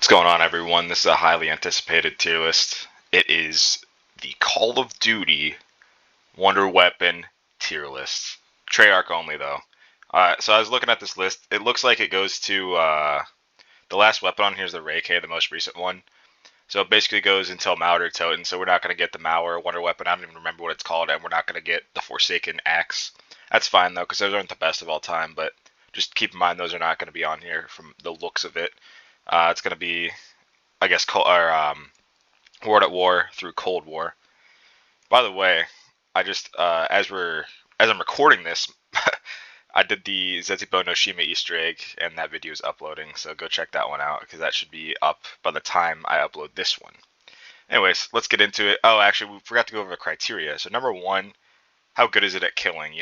What's going on, everyone? This is a highly anticipated tier list. It is the Call of Duty Wonder Weapon tier list. Treyarch only, though. So I was looking at this list. It looks like it goes to the last weapon on here is the Ray K, the most recent one. So it basically goes until Mauer Toten. So we're not going to get the Mauer Wonder Weapon. I don't even remember what it's called, and we're not going to get the Forsaken Axe. That's fine though, because those aren't the best of all time. But just keep in mind those are not going to be on here from the looks of it. It's going to be, I guess, World at War through Cold War. By the way, I just as I'm recording this, I did the Zetsubo no Shima Easter egg, and that video is uploading. So go check that one out because that should be up by the time I upload this one. Anyways, let's get into it. Oh, actually, we forgot to go over the criteria. So number one, how good is it at killing?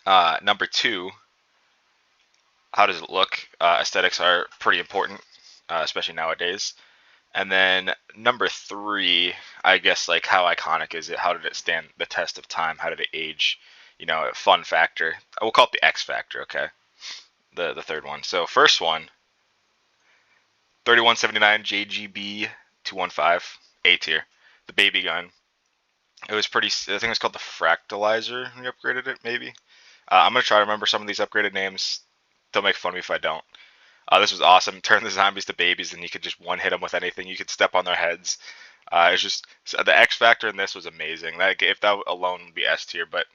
Number two, how does it look? Aesthetics are pretty important, especially nowadays. And then number three, I guess, like, how iconic is it? How did it stand the test of time? How did it age? Fun factor. I will call it the X factor, okay? The third one. So first one, 3179 JGB 215 A tier, the baby gun. It was pretty. I think it was called the Fractalizer. We upgraded it, maybe. I'm gonna try to remember some of these upgraded names. Don't make fun of me if I don't. This was awesome. Turn the zombies to babies, and you could just one hit them with anything. You could step on their heads. It's just the X factor in this was amazing. Like, if that alone would be S tier, but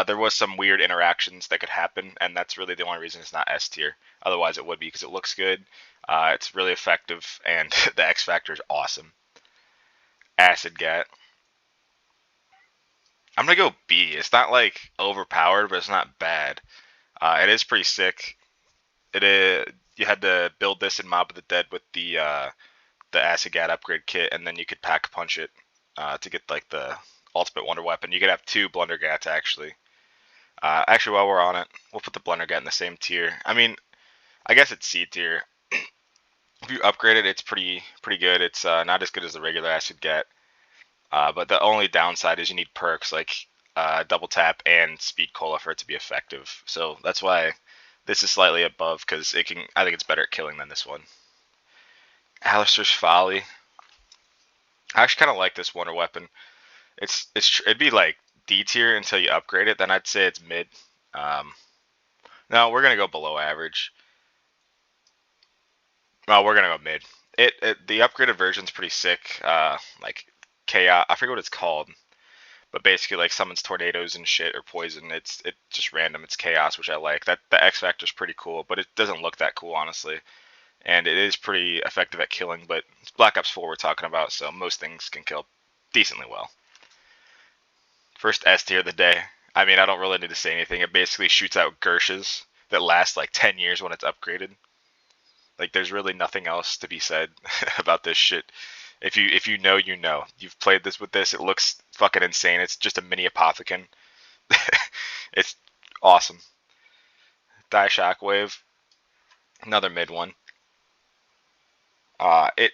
there was some weird interactions that could happen, and that's really the only reason it's not S tier. Otherwise, it would be because it looks good. It's really effective, and the X factor is awesome. Acid Gat. I'm gonna go B. It's not like overpowered, but it's not bad. It is pretty sick. It is. You had to build this in Mob of the Dead with the Acid Gat upgrade kit, and then you could pack punch it to get like the ultimate wonder weapon. You could have two Blunder Gats actually. Actually, while we're on it, we'll put the Blunder Gat in the same tier. I mean, I guess it's C tier. If you upgrade it, it's pretty good. It's not as good as the regular Acid Gat, but the only downside is you need perks like double tap and speed cola for it to be effective. So that's why this is slightly above, because it can. I think it's better at killing than this one. Alistair's Folly. I actually kind of like this wonder weapon. It'd be like D tier until you upgrade it. Then I'd say it's mid. No, we're gonna go below average. No, we're gonna go mid. The upgraded version's pretty sick. Like chaos. I forget what it's called, but basically like summons tornadoes and shit or poison. It's just random. It's chaos, which I like. That the X factor's pretty cool, but it doesn't look that cool honestly. And it is pretty effective at killing, but it's Black Ops 4 we're talking about, so most things can kill decently well. First S tier of the day. I mean, I don't really need to say anything. It basically shoots out Gershes that last like 10 years when it's upgraded. Like, there's really nothing else to be said about this shit. If you know, you know. You've played this with this. It looks fucking insane. It's just a mini Apothicon. It's awesome. Die Shockwave. Another mid one. The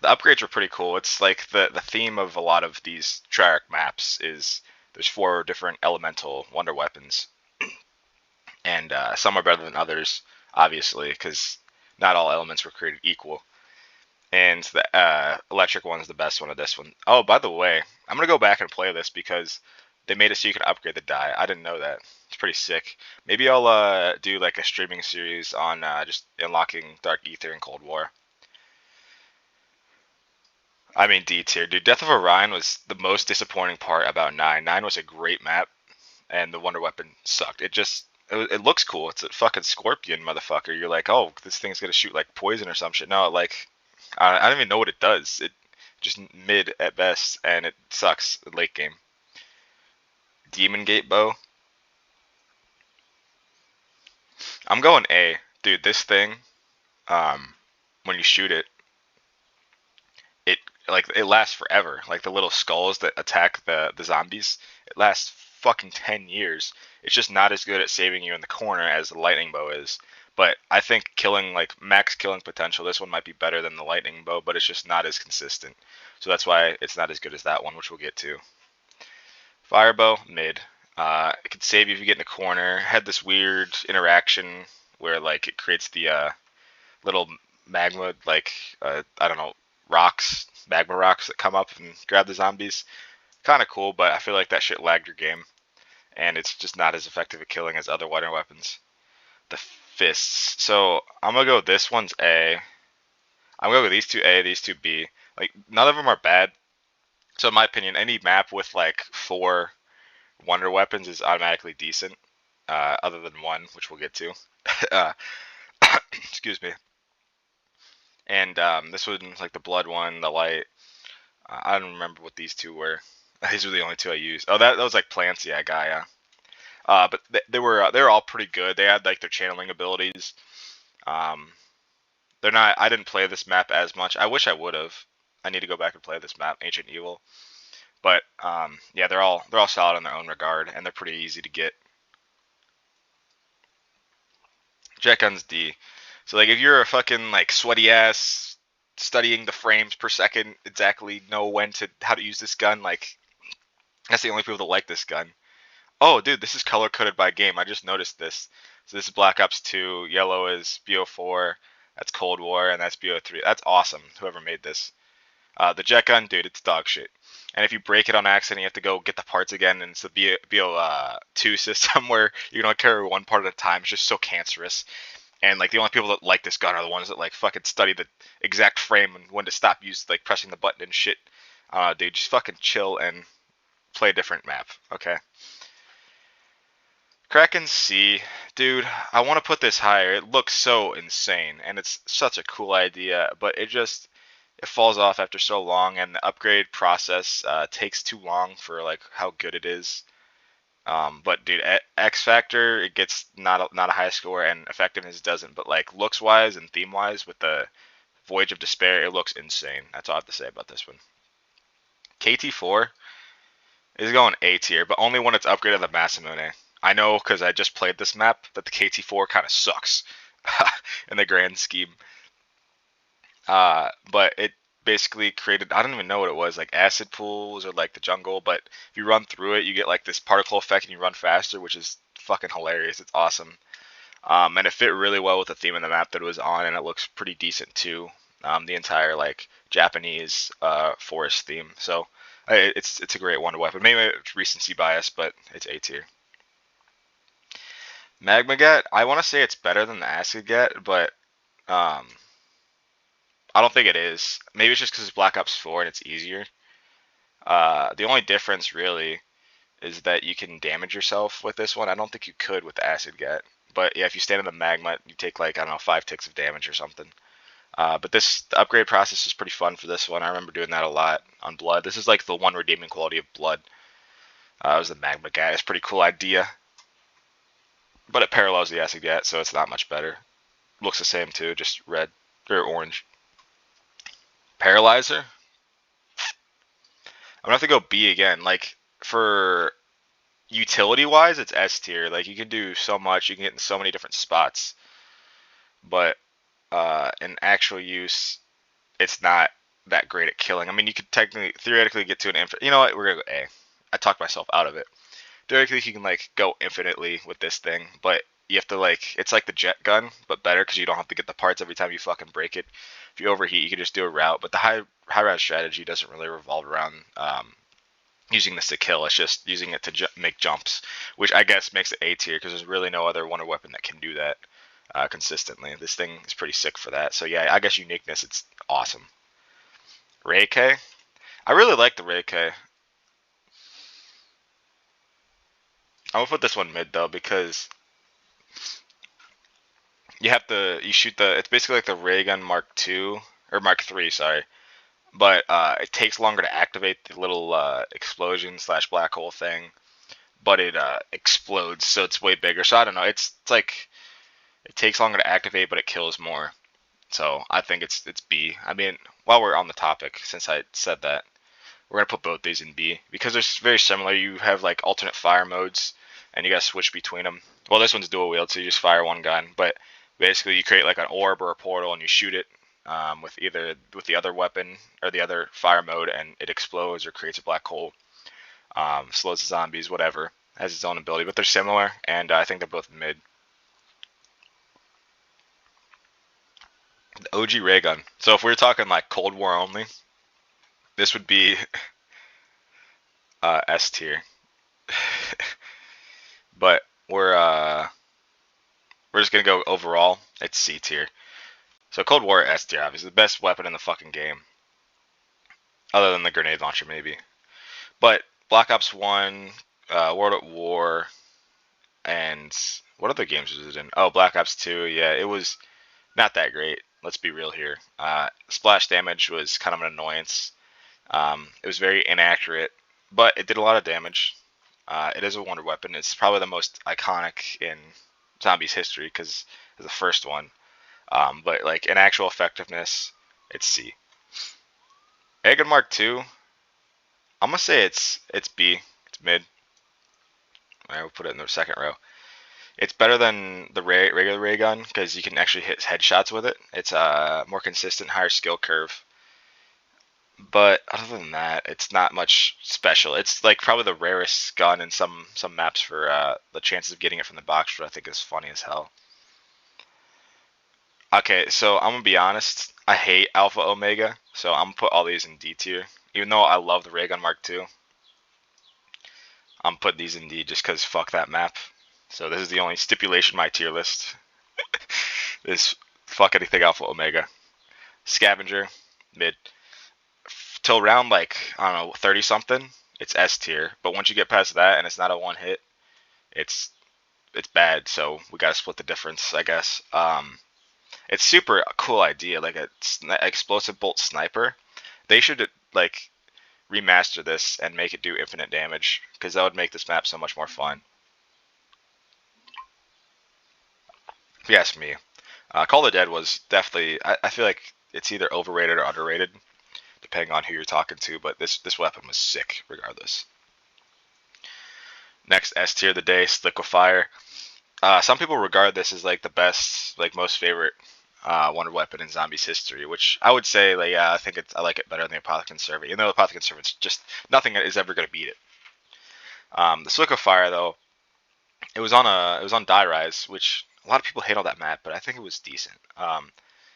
upgrades were pretty cool. It's like the theme of a lot of these Treyarch maps is there's 4 different elemental wonder weapons, and some are better than others, obviously, because not all elements were created equal. And the electric one is the best one of this one. Oh, by the way, I'm gonna go back and play this because they made it so you can upgrade the die. I didn't know that. It's pretty sick. Maybe I'll do like a streaming series on just unlocking Dark Ether and Cold War. I mean, D tier, dude. Death of Orion was the most disappointing part about 9. 9 was a great map, and the wonder weapon sucked. It looks cool. It's a fucking scorpion, motherfucker. You're like, oh, this thing's gonna shoot like poison or some shit. No, like, I don't even know what it does. It just mid at best, and it sucks late game. Demon Gate bow. I'm going A, dude. This thing, when you shoot it, it lasts forever. Like the little skulls that attack the zombies, it lasts fucking 10 years. It's just not as good at saving you in the corner as the lightning bow is. But I think killing, like max killing potential, this one might be better than the lightning bow, but it's just not as consistent. So that's why it's not as good as that one, which we'll get to. Firebow, mid. It could save you if you get in a corner. Had this weird interaction where like it creates the little magma, like, I don't know, rocks, magma rocks that come up and grab the zombies. Kind of cool, but I feel like that shit lagged your game, and it's just not as effective at killing as other water weapons. The fists. So I'm gonna go. This one's A. I'm gonna go these two A, these two B. Like none of them are bad. So in my opinion, any map with like 4 wonder weapons is automatically decent. Other than one, which we'll get to. uh, excuse me. And this one, like the blood one, the light. I don't remember what these two were. These were the only two I used. Oh, that was like plants, yeah, Gaia. But they were all pretty good. They had like their channeling abilities. Um, they're not. I didn't play this map as much. I wish I would have. I need to go back and play this map, Ancient Evil. But yeah, they're all solid in their own regard, and they're pretty easy to get. Jet gun's D. So like if you're a fucking like sweaty ass studying the frames per second, exactly know when to how to use this gun, like that's the only people that like this gun. Oh dude, this is color coded by game. I just noticed this. So this is Black Ops 2, yellow is BO4, that's Cold War, and that's BO3. That's awesome, whoever made this. The jet gun, dude, it's dog shit. And if you break it on accident, you have to go get the parts again, and it's the BO2 system where you can only carry one part at a time. It's just so cancerous. And like the only people that like this gun are the ones that like fucking study the exact frame and when to stop like pressing the button and shit. Dude, just fucking chill and play a different map, okay? Kraken C, dude, I want to put this higher. It looks so insane, and it's such a cool idea, but it falls off after so long, and the upgrade process takes too long for like how good it is. But dude, X Factor it gets not a high score, and effectiveness doesn't. But like looks wise and theme wise, with the Voyage of Despair, it looks insane. That's all I have to say about this one. KT4 is going A tier, but only when it's upgraded to Masamune. I know because I just played this map that the KT4 kind of sucks in the grand scheme. But it basically created, I don't even know what it was, like acid pools or like the jungle, but if you run through it, you get like this particle effect and you run faster, which is fucking hilarious. It's awesome. And it fit really well with the theme of the map that it was on, and it looks pretty decent too. The entire like Japanese forest theme. So it's a great wonder weapon. Maybe it's recency bias, but it's A tier. Magmaget, I want to say it's better than the Acid Get, but um, I don't think it is. Maybe it's just because it's Black Ops 4 and it's easier. The only difference really is that you can damage yourself with this one. I don't think you could with the Acid Get. But yeah, if you stand in the magma, you take like, I don't know, 5 ticks of damage or something. But the upgrade process is pretty fun for this one. I remember doing that a lot on Blood. This is like the one redeeming quality of Blood. It was the Magma Gat. It's a pretty cool idea. But it parallels the Acid Gat, so it's not much better. Looks the same too, just red or orange. Paralyzer? I'm gonna have to go B again. Like for utility wise, it's S tier. Like you can do so much, you can get in so many different spots. But in actual use, it's not that great at killing. I mean, you could theoretically get to an infinite. You know what? We're gonna go A. I talked myself out of it. Theoretically, you can like go infinitely with this thing, but you have to like it's like the jet gun, but better because you don't have to get the parts every time you fucking break it. If you overheat, you can just do a route. But the high route strategy doesn't really revolve around using this to kill. It's just using it to make jumps, which I guess makes it A tier because there's really no other wonder weapon that can do that consistently. This thing is pretty sick for that. So yeah, I guess uniqueness, it's awesome. Reiki, I really like the Reiki. I'm gonna put this one mid though because you shoot it's basically like the ray gun Mark II or Mark III, sorry, but it takes longer to activate the little explosion slash black hole thing, but it explodes, so it's way bigger. So I don't know, it's like it takes longer to activate, but it kills more. So I think it's B. I mean, while we're on the topic, since I said that, we're gonna put both these in B because they're very similar. You have like alternate fire modes, and you gotta switch between them. Well, this one's dual wield, so you just fire one gun, but basically you create like an orb or a portal, and you shoot it with the other weapon or the other fire mode, and it explodes or creates a black hole, slows the zombies, whatever. Has its own ability, but they're similar, and I think they're both mid. The OG ray gun. So if we were talking like Cold War only, this would be S tier. But we're just gonna go overall. It's C tier. So Cold War S tier, obviously the best weapon in the fucking game, other than the grenade launcher maybe. But Black Ops 1, World at War, and what other games was it in? Oh, Black Ops 2. Yeah, it was not that great. Let's be real here. Splash damage was kind of an annoyance. It was very inaccurate, but it did a lot of damage. It is a wonder weapon. It's probably the most iconic in Zombies history because it's the first one. But like in actual effectiveness, it's C. Aegon Mark II, I'm gonna say it's B. It's mid. I will put it in the second row. It's better than the regular ray gun because you can actually hit headshots with it. It's a more consistent, higher skill curve. But other than that, it's not much special. It's like probably the rarest gun in some maps for the chances of getting it from the box, which I think is funny as hell. Okay, so I'm gonna be honest. I hate Alpha Omega, so I'm gonna put all these in D tier. Even though I love the Ray Gun Mark II, I'm putting these in D just because fuck that map. So this is the only stipulation in my tier list. Is fuck anything Alpha Omega. Scavenger, mid. Till round like I don't know 30 something, it's S tier. But once you get past that and it's not a one hit, it's bad. So we gotta split the difference, I guess. It's super cool idea, like a explosive bolt sniper. They should like remaster this and make it do infinite damage because that would make this map so much more fun. If you ask me, Call of the Dead was definitely. I feel like it's either overrated or underrated, depending on who you're talking to. But this weapon was sick regardless. Next S tier of the day, Liquefire. Some people regard this as like the best, like most favorite wonder weapon in Zombies history, which I would say, like, yeah, I like it better than the Apothicon Servant. Even though the Apothicon Servant's just nothing is ever going to beat it. The Liquefire though, it was on Die Rise, which a lot of people hate on that map, but I think it was decent.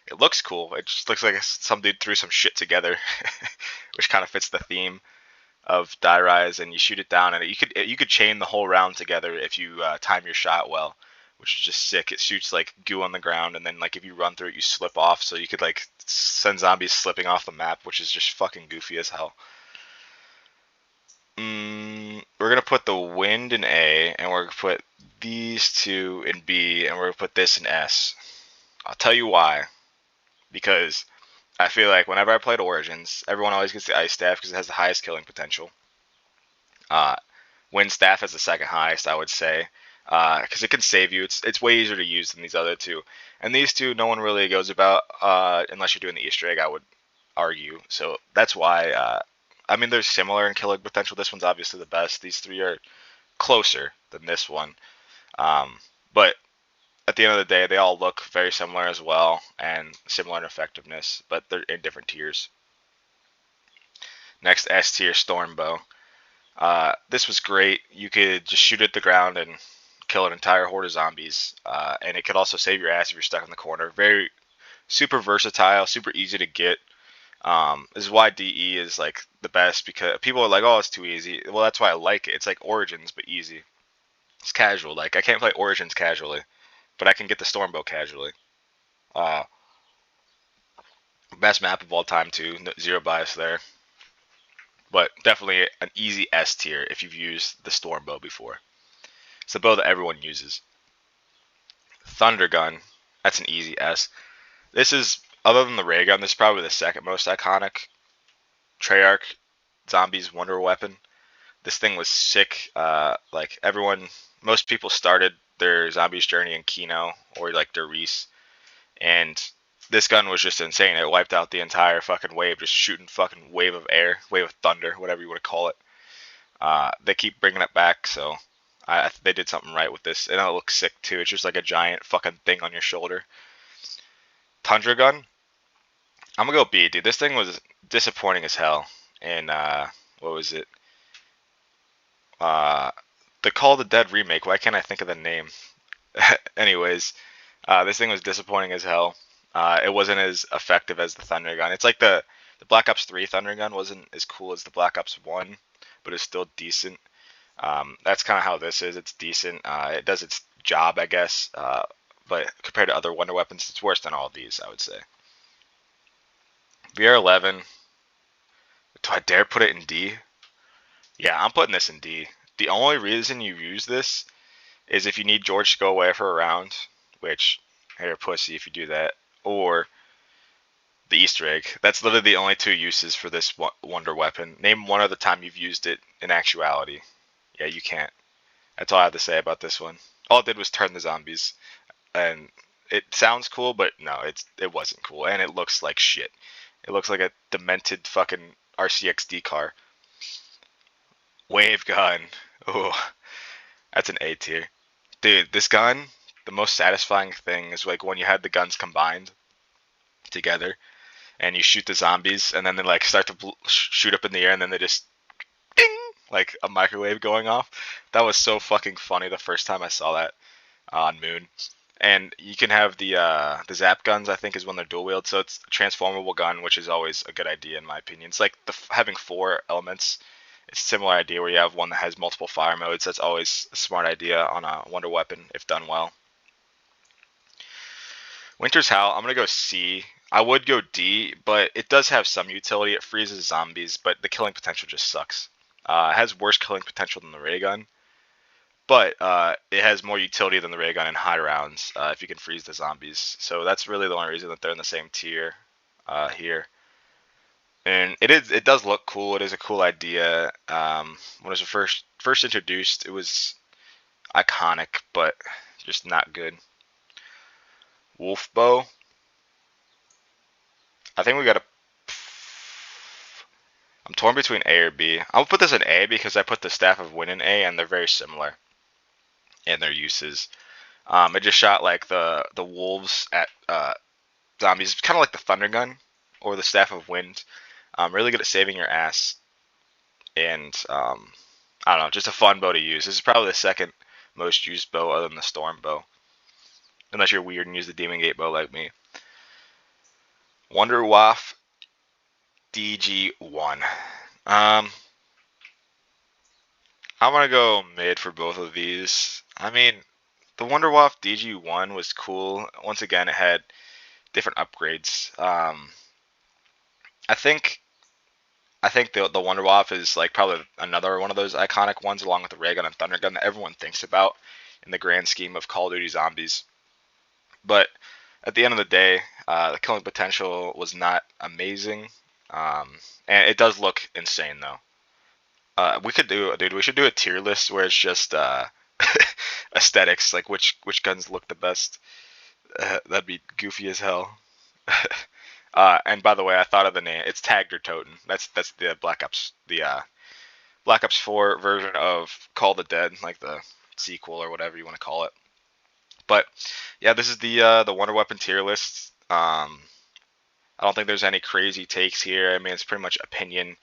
It looks cool. It just looks like some dude threw some shit together, which kind of fits the theme of Die Rise. And you shoot it down, and you could chain the whole round together if you time your shot well, which is just sick. It shoots like goo on the ground, and then like if you run through it, you slip off, so you could like send zombies slipping off the map, which is just fucking goofy as hell. We're gonna put the wind in A, and we're gonna put these two in B, and we're gonna put this in S. I'll tell you why. Because I feel like whenever I played Origins, everyone always gets the Ice Staff because it has the highest killing potential. Wind Staff has the second highest, I would say, because it can save you. It's way easier to use than these other two. And these two, no one really goes about unless you're doing the Easter egg, I would argue. So that's why. I mean, they're similar in killing potential. This one's obviously the best. These three are closer than this one. But at the end of the day, they all look very similar as well and similar in effectiveness, but they're in different tiers. Next, S tier Stormbow. This was great. You could just shoot at the ground and kill an entire horde of zombies, and it could also save your ass if you're stuck in the corner. Very super versatile, super easy to get. This is why DE is like the best because people are like, oh, it's too easy. Well, that's why I like it. It's like Origins but easy. It's casual. Like I can't play Origins casually, but I can get the Stormbow casually. Uh, Best map of all time too. Zero bias there, but definitely an easy S tier if you've used the Stormbow before. It's the bow that everyone uses. Thunder Gun, that's an easy S. This is, other than the ray gun, this is probably the second most iconic Treyarch Zombies wonder weapon. This thing was sick. Like everyone, most people started their Zombies journey in Kino or like Der Riese, and this gun was just insane. It wiped out the entire fucking wave, just shooting fucking wave of air, wave of thunder, whatever you want to call it. They keep bringing it back, so they did something right with this, and it looks sick too. It's just like a giant fucking thing on your shoulder. Tundra Gun, I'm gonna go B, dude. This thing was disappointing as hell. And what was it? The Call of the Dead remake. Why can't I think of the name? Anyways, this thing was disappointing as hell. It wasn't as effective as the Thunder Gun. It's like the Black Ops 3 Thunder Gun wasn't as cool as the Black Ops 1, but it's still decent. That's kind of how this is. It's decent. It does its job, I guess. But compared to other Wonder Weapons, it's worse than all of these, I would say. VR11. Do I dare put it in D? Yeah, I'm putting this in D. The only reason you use this is if you need George to go away for a round, which, hey, you're a pussy if you do that, or the Easter egg. That's literally the only two uses for this wonder weapon. Name one other time you've used it in actuality. Yeah, you can't. That's all I have to say about this one. All it did was turn the zombies, and it sounds cool, but no, it wasn't cool, and it looks like shit. It looks like a demented fucking RCXD car. Wave gun. Oh, that's an A tier. Dude, this gun, the most satisfying thing is like when you had the guns combined together and you shoot the zombies and then they like start to shoot up in the air and then they just ding, like a microwave going off. That was so fucking funny the first time I saw that on Moon. And you can have the zap guns, I think, is when they're dual wield, so it's a transformable gun, which is always a good idea in my opinion. It's like having 4 elements. It's a similar idea where you have one that has multiple fire modes. That's always a smart idea on a wonder weapon if done well. Winter's Howl, I'm gonna go C. I would go D, but it does have some utility. It freezes zombies, but the killing potential just sucks. It has worse killing potential than the ray gun, but it has more utility than the ray gun in high rounds if you can freeze the zombies. So that's really the only reason that they're in the same tier here. And it does look cool. It is a cool idea. When it was first introduced, it was iconic, but just not good. Wolf bow. I think we got to. I'm torn between A or B. I'll put this in A because I put the Staff of Wind in A, and they're very similar in their uses. It just shot like the wolves at zombies, kind of like the Thunder Gun or the Staff of Wind. Really good at saving your ass, and I don't know, just a fun bow to use. This is probably the second most used bow other than the Storm bow, unless you're weird and use the Demon Gate bow like me. Wonder Waff DG1. I'm gonna go mid for both of these. I mean, the Wonder Waff DG1 was cool. Once again, it had different upgrades. I think the Wonder Waff is like probably another one of those iconic ones, along with the Ray Gun and Thunder Gun, that everyone thinks about in the grand scheme of Call of Duty Zombies. But at the end of the day, the killing potential was not amazing, and it does look insane though. We should do a tier list where it's just aesthetics, like which guns look the best. That'd be goofy as hell. And by the way, I thought of the name. It's Tagged or Toten. That's the Black Ops 4 version of Call the Dead, like the sequel or whatever you want to call it. But yeah, this is the Wonder Weapon tier list. I don't think there's any crazy takes here. I mean, it's pretty much opinion.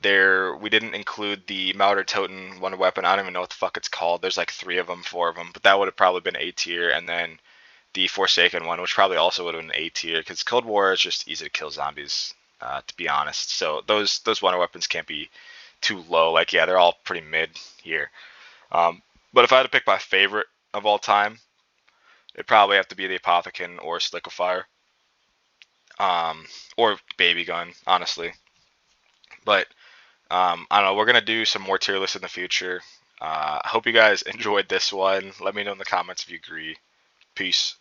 We didn't include the Mauder Toten Wonder Weapon. I don't even know what the fuck it's called. There's like 3 of them, 4 of them, but that would have probably been A tier. And then the Forsaken one, which probably also would have been A tier, because Cold War is just easy to kill zombies, to be honest. So those Wonder Weapons can't be too low. Like, yeah, they're all pretty mid here. But if I had to pick my favorite of all time, it'd probably have to be the Apothicon or Sliquifier, or Baby Gun, honestly. But I don't know. We're gonna do some more tier lists in the future. I hope you guys enjoyed this one. Let me know in the comments if you agree. Peace.